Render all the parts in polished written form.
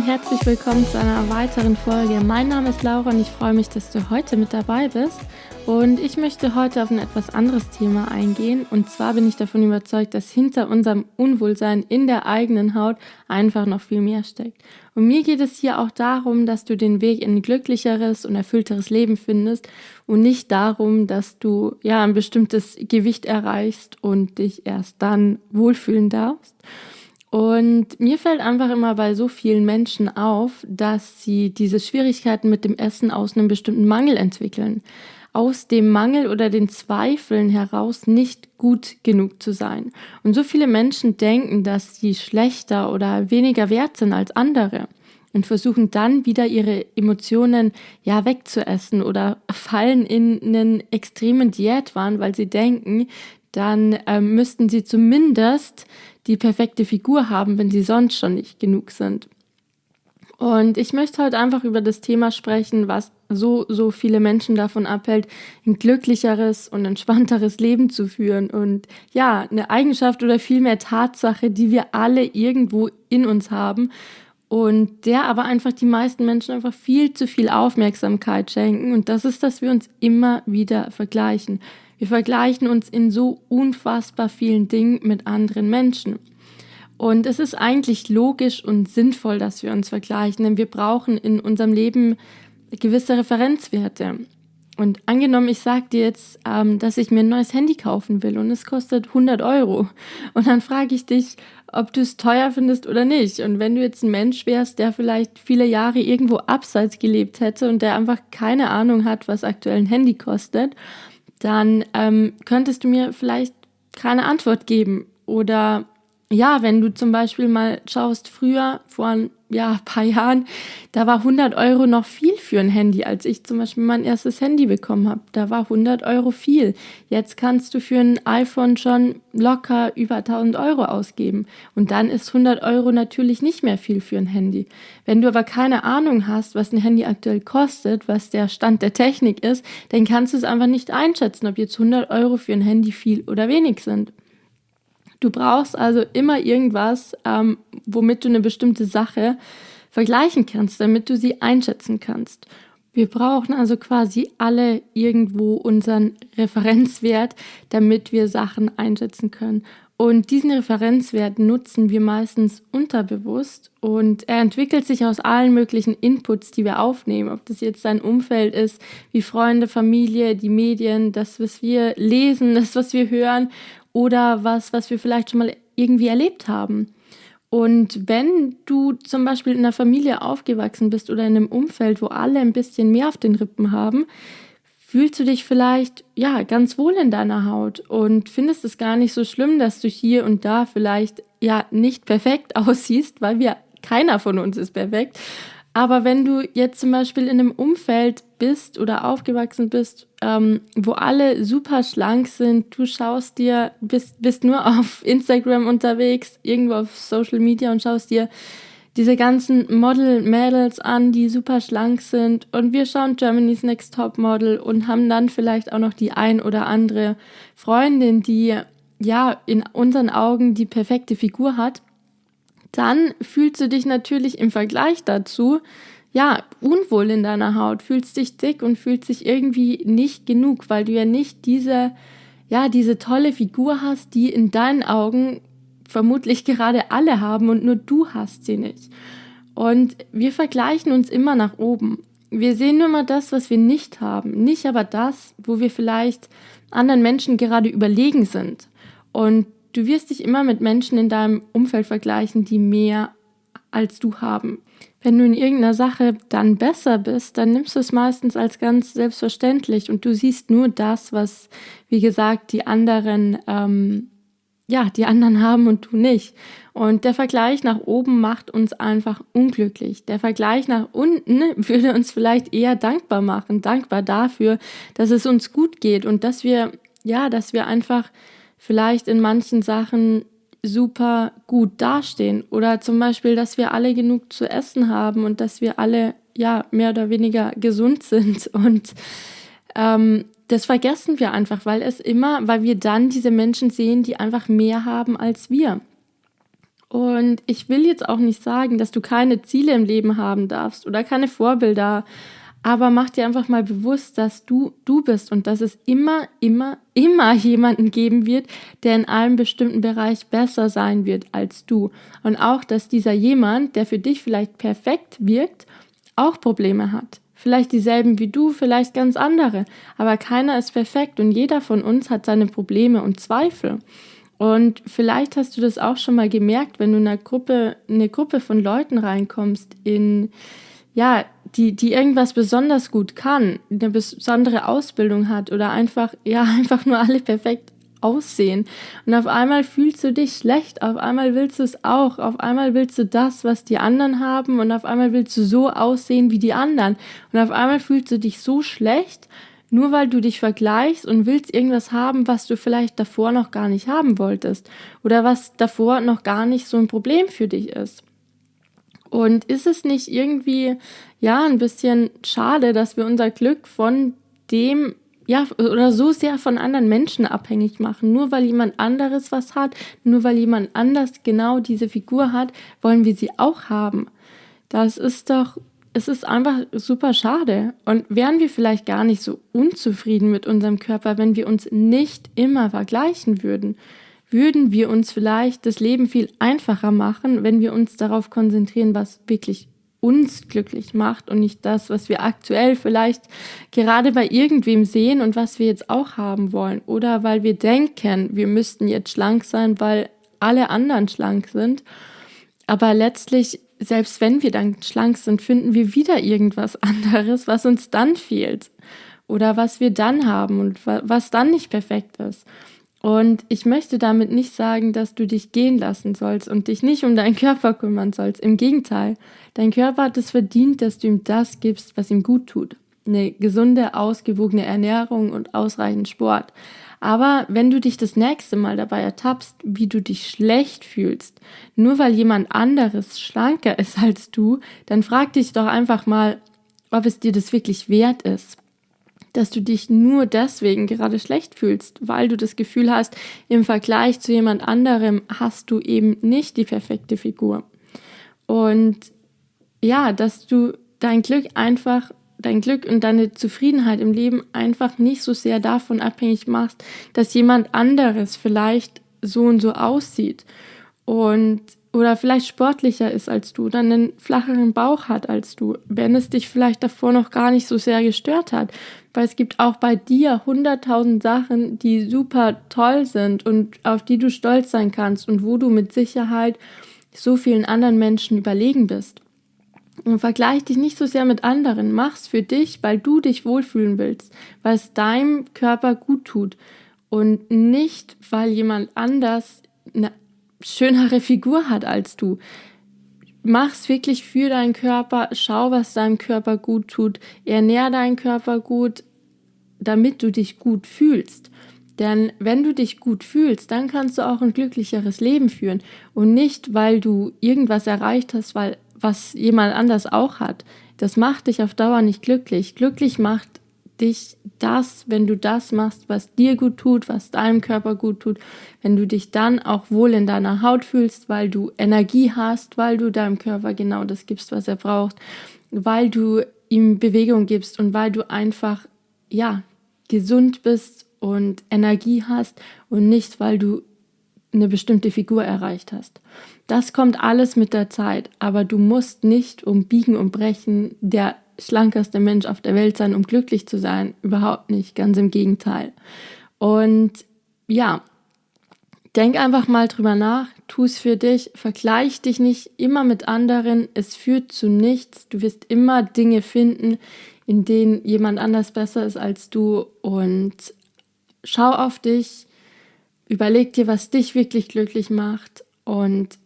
herzlich willkommen zu einer weiteren Folge. Mein Name ist Laura und ich freue mich, dass du heute mit dabei bist. Und ich möchte heute auf ein etwas anderes Thema eingehen. Und zwar bin ich davon überzeugt, dass hinter unserem Unwohlsein in der eigenen Haut einfach noch viel mehr steckt. Und mir geht es hier auch darum, dass du den Weg in ein glücklicheres und erfüllteres Leben findest und nicht darum, dass du ein bestimmtes Gewicht erreichst und dich erst dann wohlfühlen darfst. Und mir fällt einfach immer bei so vielen Menschen auf, dass sie diese Schwierigkeiten mit dem Essen aus einem bestimmten Mangel entwickeln. Aus dem Mangel oder den Zweifeln heraus nicht gut genug zu sein. Und so viele Menschen denken, dass sie schlechter oder weniger wert sind als andere und versuchen dann wieder ihre Emotionen wegzuessen oder fallen in einen extremen Diätwahn, weil sie denken, dann müssten sie zumindest die perfekte Figur haben, wenn sie sonst schon nicht genug sind. Und ich möchte heute einfach über das Thema sprechen, was so viele Menschen davon abhält, ein glücklicheres und entspannteres Leben zu führen. Und eine Eigenschaft oder vielmehr Tatsache, die wir alle irgendwo in uns haben und der aber einfach die meisten Menschen einfach viel zu viel Aufmerksamkeit schenken. Und das ist, dass wir uns immer wieder vergleichen. Wir vergleichen uns in so unfassbar vielen Dingen mit anderen Menschen. Und es ist eigentlich logisch und sinnvoll, dass wir uns vergleichen, denn wir brauchen in unserem Leben gewisse Referenzwerte. Und angenommen, ich sage dir jetzt, dass ich mir ein neues Handy kaufen will und es kostet 100 Euro. Und dann frage ich dich, ob du es teuer findest oder nicht. Und wenn du jetzt ein Mensch wärst, der vielleicht viele Jahre irgendwo abseits gelebt hätte und der einfach keine Ahnung hat, was aktuell ein Handy kostet, dann könntest du mir vielleicht keine Antwort geben. Oder wenn du zum Beispiel mal schaust, früher, vor ein paar Jahren, da war 100 Euro noch viel für ein Handy, als ich zum Beispiel mein erstes Handy bekommen habe. Da war 100 Euro viel. Jetzt kannst du für ein iPhone schon locker über 1000 Euro ausgeben. Und dann ist 100 Euro natürlich nicht mehr viel für ein Handy. Wenn du aber keine Ahnung hast, was ein Handy aktuell kostet, was der Stand der Technik ist, dann kannst du es einfach nicht einschätzen, ob jetzt 100 Euro für ein Handy viel oder wenig sind. Du brauchst also immer irgendwas, womit du eine bestimmte Sache vergleichen kannst, damit du sie einschätzen kannst. Wir brauchen also quasi alle irgendwo unseren Referenzwert, damit wir Sachen einschätzen können. Und diesen Referenzwert nutzen wir meistens unterbewusst und er entwickelt sich aus allen möglichen Inputs, die wir aufnehmen. Ob das jetzt dein Umfeld ist, wie Freunde, Familie, die Medien, das, was wir lesen, das, was wir hören oder was wir vielleicht schon mal irgendwie erlebt haben. Und wenn du zum Beispiel in einer Familie aufgewachsen bist oder in einem Umfeld, wo alle ein bisschen mehr auf den Rippen haben, fühlst du dich vielleicht ganz wohl in deiner Haut und findest es gar nicht so schlimm, dass du hier und da vielleicht nicht perfekt aussiehst, weil keiner von uns ist perfekt. Aber wenn du jetzt zum Beispiel in einem Umfeld bist oder aufgewachsen bist, wo alle super schlank sind, du schaust dir, bist nur auf Instagram unterwegs, irgendwo auf Social Media und schaust dir diese ganzen Model-Mädels an, die super schlank sind und wir schauen Germany's Next Top Model und haben dann vielleicht auch noch die ein oder andere Freundin, die in unseren Augen die perfekte Figur hat, dann fühlst du dich natürlich im Vergleich dazu unwohl in deiner Haut, fühlst dich dick und fühlst dich irgendwie nicht genug, weil du ja nicht diese tolle Figur hast, die in deinen Augen vermutlich gerade alle haben und nur du hast sie nicht. Und wir vergleichen uns immer nach oben. Wir sehen nur mal das, was wir nicht haben, nicht aber das, wo wir vielleicht anderen Menschen gerade überlegen sind. Und du wirst dich immer mit Menschen in deinem Umfeld vergleichen, die mehr als du haben. Wenn du in irgendeiner Sache dann besser bist, dann nimmst du es meistens als ganz selbstverständlich und du siehst nur das, was, wie gesagt, die anderen haben und du nicht. Und der Vergleich nach oben macht uns einfach unglücklich. Der Vergleich nach unten würde uns vielleicht eher dankbar machen, dankbar dafür, dass es uns gut geht und dass wir einfach vielleicht in manchen Sachen super gut dastehen oder zum Beispiel, dass wir alle genug zu essen haben und dass wir alle mehr oder weniger gesund sind und das vergessen wir einfach, weil wir dann diese Menschen sehen, die einfach mehr haben als wir. Und ich will jetzt auch nicht sagen, dass du keine Ziele im Leben haben darfst oder keine Vorbilder, aber mach dir einfach mal bewusst, dass du bist und dass es immer, immer, immer jemanden geben wird, der in einem bestimmten Bereich besser sein wird als du. Und auch, dass dieser jemand, der für dich vielleicht perfekt wirkt, auch Probleme hat. Vielleicht dieselben wie du, vielleicht ganz andere. Aber keiner ist perfekt und jeder von uns hat seine Probleme und Zweifel. Und vielleicht hast du das auch schon mal gemerkt, wenn du in eine Gruppe von Leuten reinkommst, die irgendwas besonders gut kann, eine besondere Ausbildung hat oder einfach nur alle perfekt aussehen. Und auf einmal fühlst du dich schlecht, auf einmal willst du es auch, auf einmal willst du das, was die anderen haben und auf einmal willst du so aussehen wie die anderen. Und auf einmal fühlst du dich so schlecht, nur weil du dich vergleichst und willst irgendwas haben, was du vielleicht davor noch gar nicht haben wolltest oder was davor noch gar nicht so ein Problem für dich ist. Und ist es nicht irgendwie, ein bisschen schade, dass wir unser Glück von dem, oder so sehr von anderen Menschen abhängig machen? Nur weil jemand anderes was hat, nur weil jemand anders genau diese Figur hat, wollen wir sie auch haben. Es ist einfach super schade. Und wären wir vielleicht gar nicht so unzufrieden mit unserem Körper, wenn wir uns nicht immer vergleichen würden? Würden wir uns vielleicht das Leben viel einfacher machen, wenn wir uns darauf konzentrieren, was wirklich uns glücklich macht und nicht das, was wir aktuell vielleicht gerade bei irgendwem sehen und was wir jetzt auch haben wollen. Oder weil wir denken, wir müssten jetzt schlank sein, weil alle anderen schlank sind. Aber letztlich, selbst wenn wir dann schlank sind, finden wir wieder irgendwas anderes, was uns dann fehlt. Oder was wir dann haben und was dann nicht perfekt ist. Und ich möchte damit nicht sagen, dass du dich gehen lassen sollst und dich nicht um deinen Körper kümmern sollst. Im Gegenteil, dein Körper hat es verdient, dass du ihm das gibst, was ihm gut tut. Eine gesunde, ausgewogene Ernährung und ausreichend Sport. Aber wenn du dich das nächste Mal dabei ertappst, wie du dich schlecht fühlst, nur weil jemand anderes schlanker ist als du, dann frag dich doch einfach mal, ob es dir das wirklich wert ist. Dass du dich nur deswegen gerade schlecht fühlst, weil du das Gefühl hast, im Vergleich zu jemand anderem hast du eben nicht die perfekte Figur. Und dass du dein Glück und deine Zufriedenheit im Leben einfach nicht so sehr davon abhängig machst, dass jemand anderes vielleicht so und so aussieht oder vielleicht sportlicher ist als du oder einen flacheren Bauch hat als du, wenn es dich vielleicht davor noch gar nicht so sehr gestört hat. Weil es gibt auch bei dir 100.000 Sachen, die super toll sind und auf die du stolz sein kannst und wo du mit Sicherheit so vielen anderen Menschen überlegen bist. Und vergleich dich nicht so sehr mit anderen, mach's für dich, weil du dich wohlfühlen willst, weil es deinem Körper gut tut und nicht, weil jemand anders eine schönere Figur hat als du. Mach's wirklich für deinen Körper, schau, was deinem Körper gut tut, ernähr deinen Körper gut, damit du dich gut fühlst. Denn wenn du dich gut fühlst, dann kannst du auch ein glücklicheres Leben führen und nicht, weil du irgendwas erreicht hast, was jemand anders auch hat. Das macht dich auf Dauer nicht glücklich. Glücklich macht dich das, wenn du das machst, was dir gut tut, was deinem Körper gut tut, wenn du dich dann auch wohl in deiner Haut fühlst, weil du Energie hast, weil du deinem Körper genau das gibst, was er braucht, weil du ihm Bewegung gibst und weil du einfach, gesund bist und Energie hast und nicht, weil du eine bestimmte Figur erreicht hast. Das kommt alles mit der Zeit, aber du musst nicht um Biegen und Brechen der schlankeste Mensch auf der Welt sein, um glücklich zu sein. Überhaupt nicht, ganz im Gegenteil. Und denk einfach mal drüber nach, tu es für dich, vergleich dich nicht immer mit anderen, es führt zu nichts. Du wirst immer Dinge finden, in denen jemand anders besser ist als du und schau auf dich, überleg dir, was dich wirklich glücklich macht und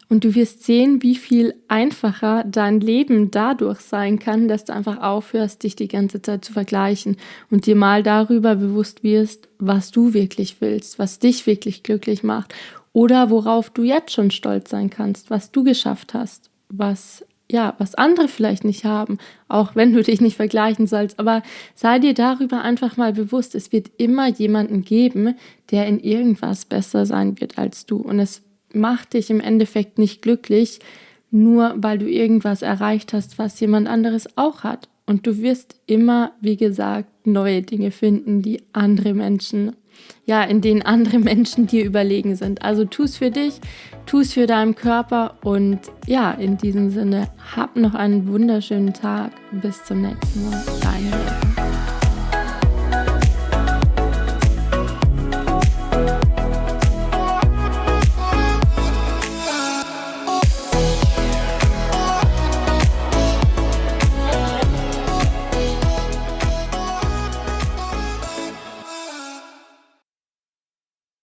du wirst sehen, wie viel einfacher dein Leben dadurch sein kann, dass du einfach aufhörst, dich die ganze Zeit zu vergleichen und dir mal darüber bewusst wirst, was du wirklich willst, was dich wirklich glücklich macht oder worauf du jetzt schon stolz sein kannst, was du geschafft hast, was andere vielleicht nicht haben, auch wenn du dich nicht vergleichen sollst, aber sei dir darüber einfach mal bewusst, es wird immer jemanden geben, der in irgendwas besser sein wird als du und es macht dich im Endeffekt nicht glücklich, nur weil du irgendwas erreicht hast, was jemand anderes auch hat. Und du wirst immer, wie gesagt, neue Dinge finden, in denen andere Menschen dir überlegen sind. Also tu es für dich, tu es für deinen Körper und ja, in diesem Sinne, hab noch einen wunderschönen Tag. Bis zum nächsten Mal. Deine